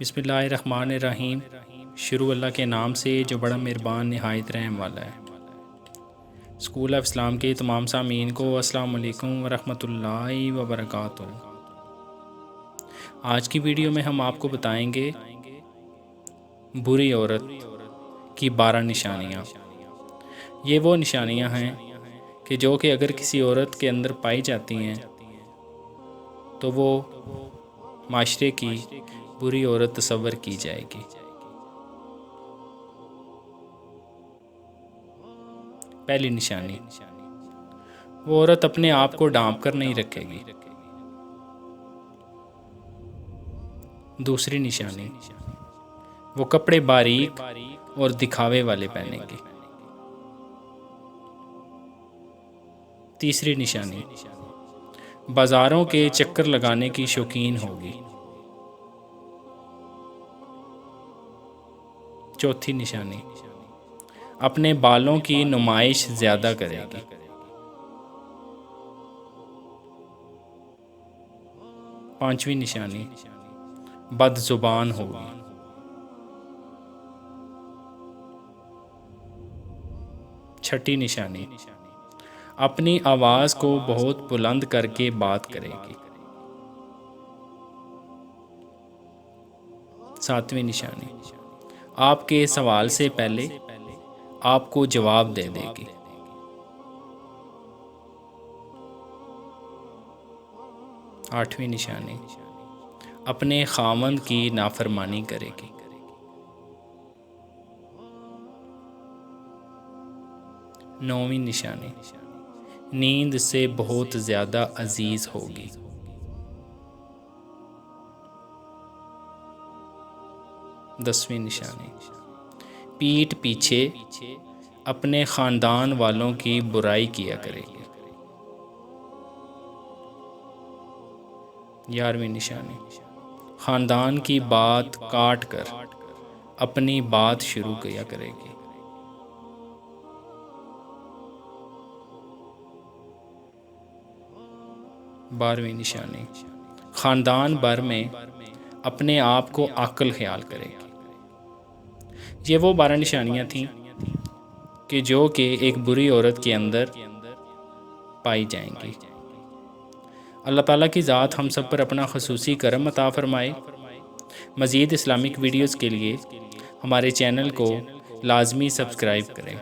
बिस्मिल्लाहिर्रहमानिर्रहीम। शुरू अल्लाह के नाम से जो बड़ा मेहरबान नहायत रहम वाला है। स्कूल ऑफ इस्लाम के तमाम सामीन को अस्सलाम वालेकुम वरहमतुल्लाहि वबरकातुहू। आज की वीडियो में हम आपको बताएंगे बुरी औरत की 12 निशानियाँ। ये वो निशानियाँ हैं कि जो कि अगर किसी औरत के अंदर पाई जाती हैं तो वो माशरे की बुरी औरत तस्वर की जाएगी। पहली निशानी, वो औरत अपने आप को ढांप कर नहीं रखेगी। दूसरी निशानी, वो कपड़े बारीक और दिखावे वाले पहनेगी। तीसरी निशानी, बाज़ारों के चक्कर लगाने की शौकीन होगी। चौथी निशानी, अपने बालों की नुमाइश ज़्यादा करेगी। पांचवी निशानी, बदजुबान होगी। छठी निशानी, अपनी आवाज़ को बहुत बुलंद करके बात करेगी। सातवीं निशानी, आपके सवाल से पहले आपको जवाब दे देगी। आठवीं निशानी, अपने खामंद की नाफरमानी करेगी। नौवीं निशानी, नींद से बहुत ज़्यादा अजीज़ होगी। 10वीं निशानी, पीठ पीछे अपने ख़ानदान वालों की बुराई किया करेगी। 11वीं निशानी, ख़ानदान की बात काट कर अपनी बात शुरू किया करेगी। 12वीं निशानी, ख़ानदान भर में अपने आप को अक्ल ख्याल करेगी। ये वो 12 निशानियाँ थीं कि जो कि एक बुरी औरत के अंदर पाई जाएंगी। अल्लाह ताला की ज़ात हम सब पर अपना ख़ुसूसी करम अता फ़रमाए। मज़ीद इस्लामिक वीडियोज़ के लिए हमारे चैनल को लाजमी सब्सक्राइब करें।